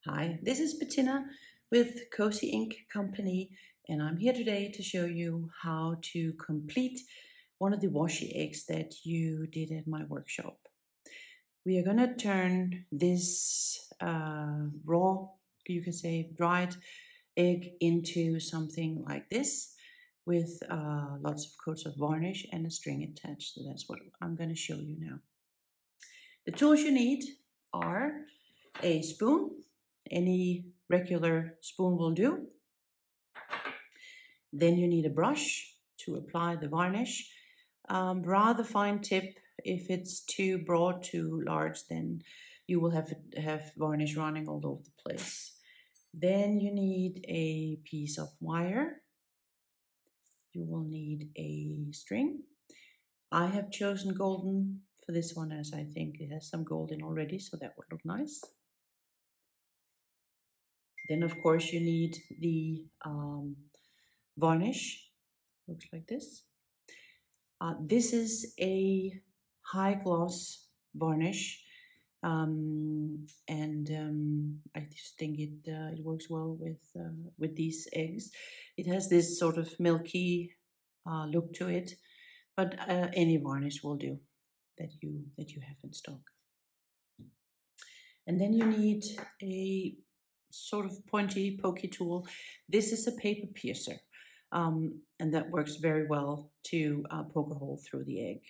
Hi, this is Bettina with Cozy Ink Company, and I'm here today to show you how to complete one of the washi eggs that you did at my workshop. We are going to turn this raw, you can say dried egg into something like this with lots of coats of varnish and a string attached. So that's what I'm going to show you now. The tools you need are a spoon, any regular spoon will do. Then you need a brush to apply the varnish. Rather fine tip. If it's too broad, too large, then you will have varnish running all over the place. Then you need a piece of wire. You will need a string. I have chosen golden for this one as I think it has some gold in already, so that would look nice. Then of course you need the varnish. Looks like this. This is a high gloss varnish, and I just think it works well with these eggs. It has this sort of milky look to it, but any varnish will do that you have in stock. And then you need a sort of pointy, pokey tool. This is a paper piercer, and that works very well to poke a hole through the egg.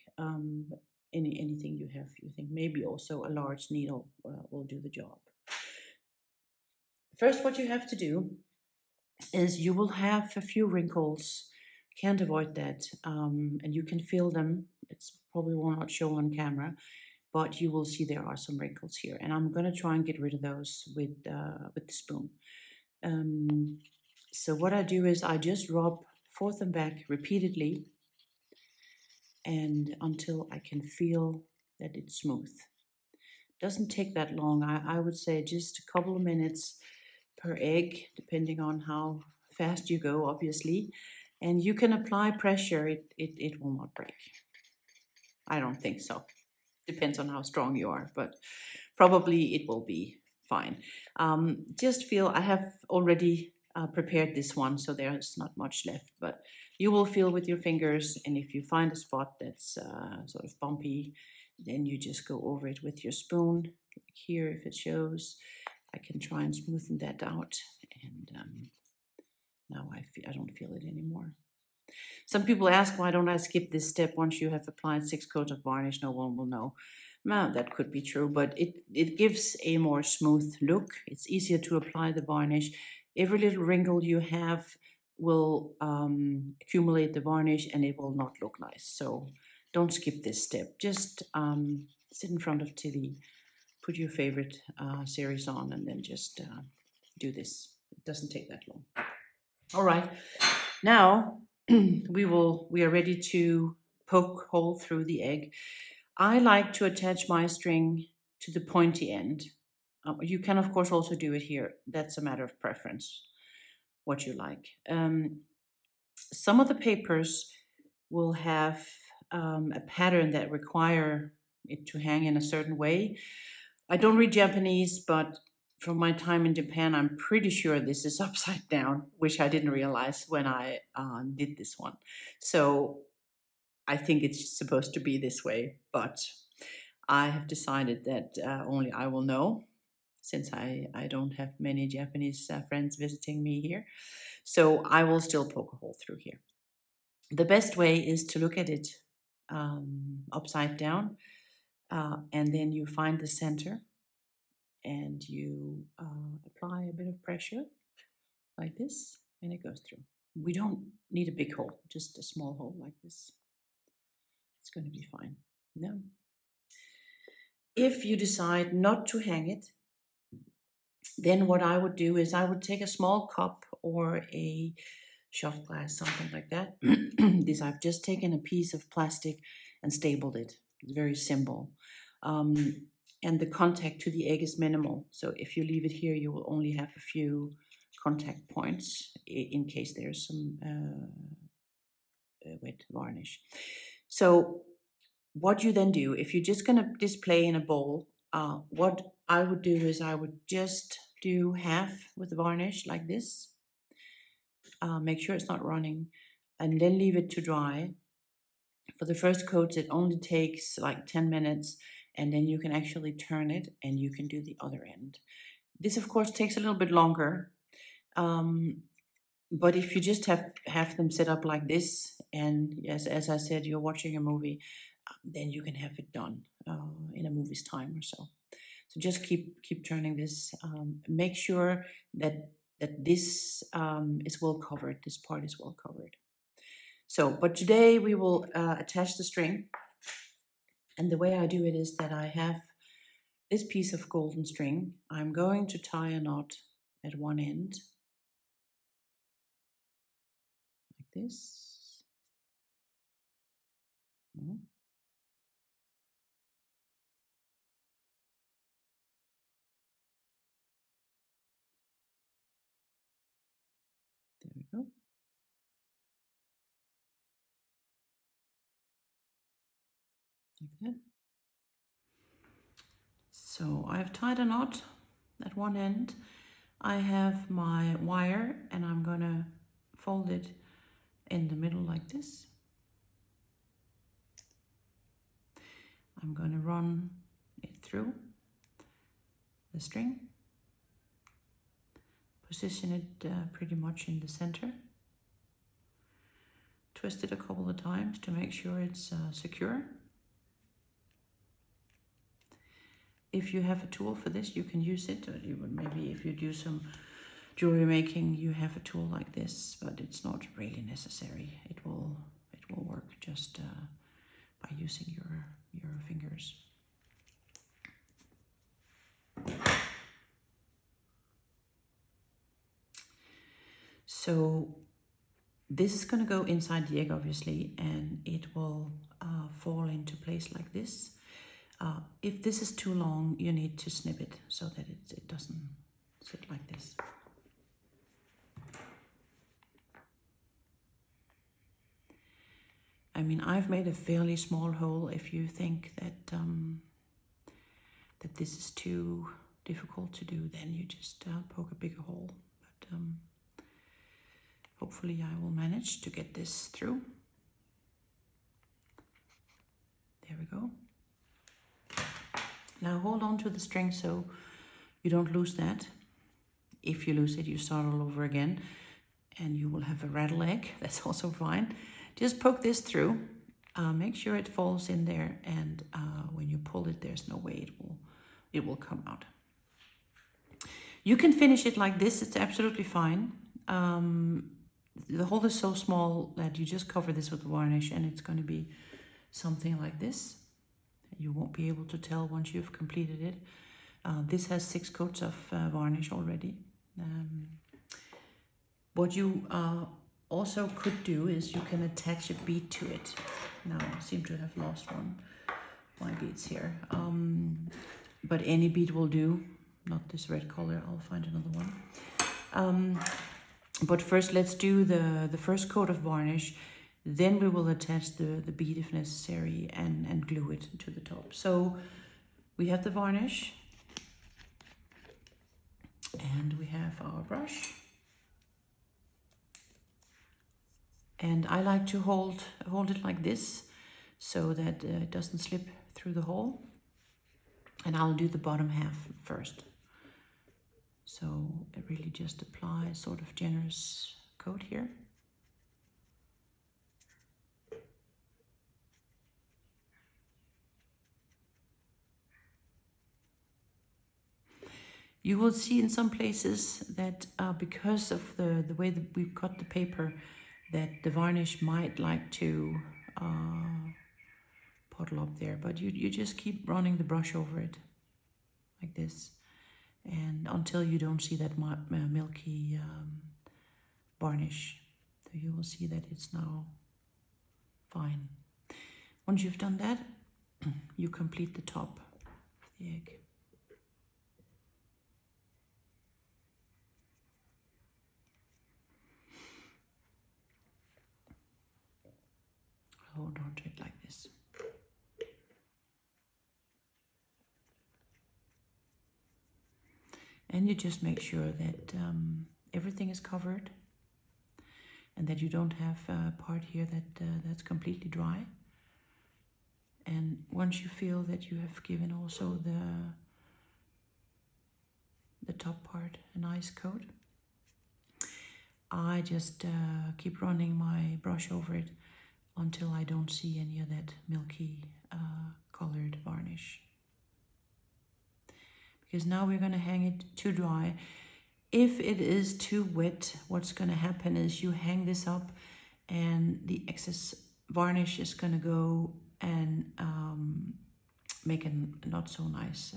Anything you have, you think maybe also a large needle will do the job. First, what you have to do is you will have a few wrinkles. Can't avoid that, and you can feel them. It's probably will not show on camera, but you will see there are some wrinkles here, and I'm going to try and get rid of those with the spoon. So what I do is I just rub forth and back repeatedly, and until I can feel that it's smooth. Doesn't take that long. I would say just a couple of minutes per egg, depending on how fast you go, obviously. And you can apply pressure, it will not break. I don't think so. Depends on how strong you are, but probably it will be fine. Just feel, I have already prepared this one, so there's not much left, but you will feel with your fingers, and if you find a spot that's sort of bumpy, then you just go over it with your spoon. Like here, if it shows, I can try and smoothen that out, and now I don't feel it anymore. Some people ask, why don't I skip this step? Once you have applied 6 coats of varnish, no one will know. Now, that could be true, but it gives a more smooth look. It's easier to apply the varnish. Every little wrinkle you have will accumulate the varnish, and it will not look nice. So don't skip this step. Just sit in front of TV, put your favorite series on, and then just do this. It doesn't take that long. All right, now we are ready to poke hole through the egg. I like to attach my string to the pointy end. You can of course also do it here. That's a matter of preference, what you like. Some of the papers will have a pattern that require it to hang in a certain way. I don't read Japanese, but from my time in Japan, I'm pretty sure this is upside down, which I didn't realize when I did this one. So I think it's supposed to be this way, but I have decided that only I will know, since I don't have many Japanese friends visiting me here. So I will still poke a hole through here. The best way is to look at it upside down, and then you find the center, and you apply a bit of pressure like this, and it goes through. We don't need a big hole, just a small hole like this. It's going to be fine. No. If you decide not to hang it, then what I would do is I would take a small cup or a shot glass, something like that. This, I've just taken a piece of plastic and stapled it. It's very simple. And the contact to the egg is minimal. So if you leave it here, you will only have a few contact points in case there's some wet varnish. So what you then do, if you're just going to display in a bowl, what I would do is I would just do half with the varnish like this. Make sure it's not running, and then leave it to dry. For the first coat, it only takes like 10 minutes, and then you can actually turn it and you can do the other end. This, of course, takes a little bit longer. But if you just have them set up like this, and yes, as I said, you're watching a movie, then you can have it done in a movie's time or so. So just keep turning this. Make sure that this is well covered. This part is well covered. So, but today we will attach the string, and the way I do it is that I have this piece of golden string. I'm going to tie a knot at one end, like this. No. There we go. Like that. So I've tied a knot at one end. I have my wire and I'm gonna fold it in the middle like this. I'm gonna run it through the string, position it pretty much in the center, twist it a couple of times to make sure it's secure. If you have a tool for this, you can use it, or you would maybe if you do some jewelry making, you have a tool like this, but it's not really necessary. It will work just by using your fingers. So this is going to go inside the egg, obviously, and it will fall into place like this. If this is too long, you need to snip it so that it doesn't sit like this. I mean, I've made a fairly small hole. If you think that that this is too difficult to do, then you just poke a bigger hole. But hopefully I will manage to get this through. There we go. Now hold on to the string so you don't lose that. If you lose it, you start all over again and you will have a rattle egg. That's also fine. Just poke this through, make sure it falls in there, and when you pull it, there's no way it will come out. You can finish it like this, it's absolutely fine. The hole is so small that you just cover this with varnish and it's going to be something like this. You won't be able to tell once you've completed it. This has 6 coats of varnish already. What you also could do is you can attach a bead to it. Now I seem to have lost one of my beads here. But any bead will do, not this red color, I'll find another one. But first let's do the first coat of varnish, then we will attach the bead if necessary and glue it to the top. So we have the varnish and we have our brush. And I like to hold it like this so that it doesn't slip through the hole. And I'll do the bottom half first. So I really just apply a sort of generous coat here. You will see in some places that because of the way that we've cut the paper, that the varnish might like to puddle up there, but you just keep running the brush over it like this, and until you don't see that milky varnish. So you will see that it's now fine. Once you've done that, you complete the top of the egg. Hold on to it like this. And you just make sure that everything is covered and that you don't have a part here that's completely dry. And once you feel that you have given also the top part a nice coat, I just keep running my brush over it until I don't see any of that milky colored varnish. Because now we're going to hang it to dry. If it is too wet, what's going to happen is you hang this up and the excess varnish is going to go and make a not so nice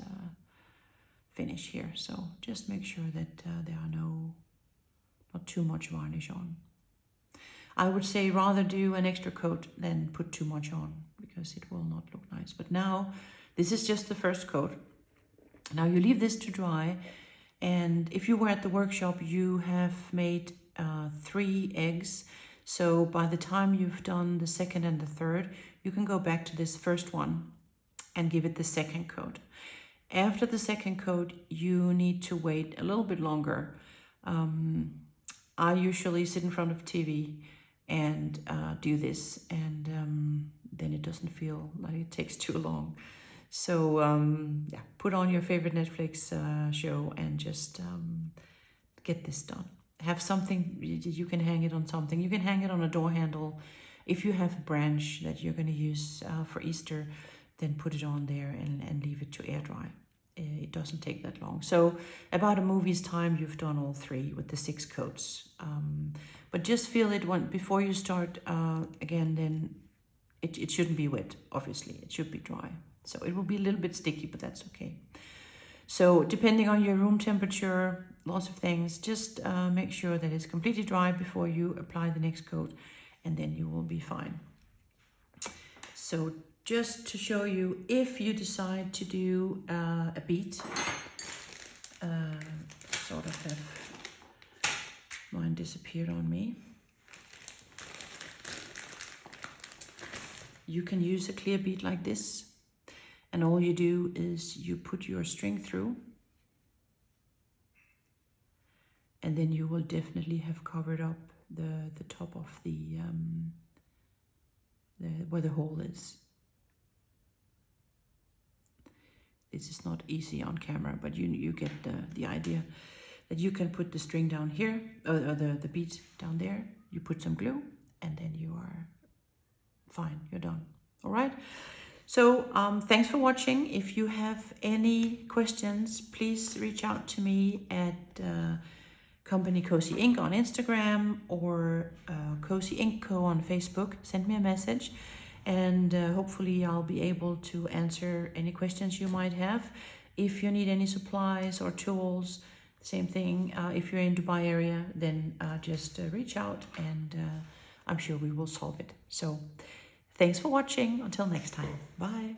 finish here. So just make sure that there are not too much varnish on. I would say rather do an extra coat than put too much on, because it will not look nice. But now this is just the first coat. Now you leave this to dry, and if you were at the workshop, you have made 3 eggs. So by the time you've done the second and the third, you can go back to this first one and give it the second coat. After the second coat, you need to wait a little bit longer. I usually sit in front of TV and do this, and then it doesn't feel like it takes too long. So yeah, put on your favorite Netflix show and just get this done. Have something, you can hang it on something. You can hang it on a door handle. If you have a branch that you're going to use for Easter, then put it on there and leave it to air dry. It doesn't take that long. So about a movie's time, you've done all 3 with the 6 coats. But just feel it before you start again, then it shouldn't be wet, obviously. It should be dry. So it will be a little bit sticky, but that's okay. So depending on your room temperature, lots of things, just make sure that it's completely dry before you apply the next coat, and then you will be fine. So just to show you, if you decide to do a bead, sort of have mine disappeared on me. You can use a clear bead like this, and all you do is you put your string through, and then you will definitely have covered up the top of the where the hole is. This is not easy on camera, but you get the idea that you can put the string down here, or the bead down there. You put some glue, and then you are fine. You're done. All right. So thanks for watching. If you have any questions, please reach out to me at Company Cozy Ink on Instagram, or Cozy Ink Co on Facebook. Send me a message, and hopefully I'll be able to answer any questions you might have. If you need any supplies or tools, same thing. If you're in Dubai area, then just reach out, and I'm sure we will solve it. So thanks for watching. Until next time. Bye.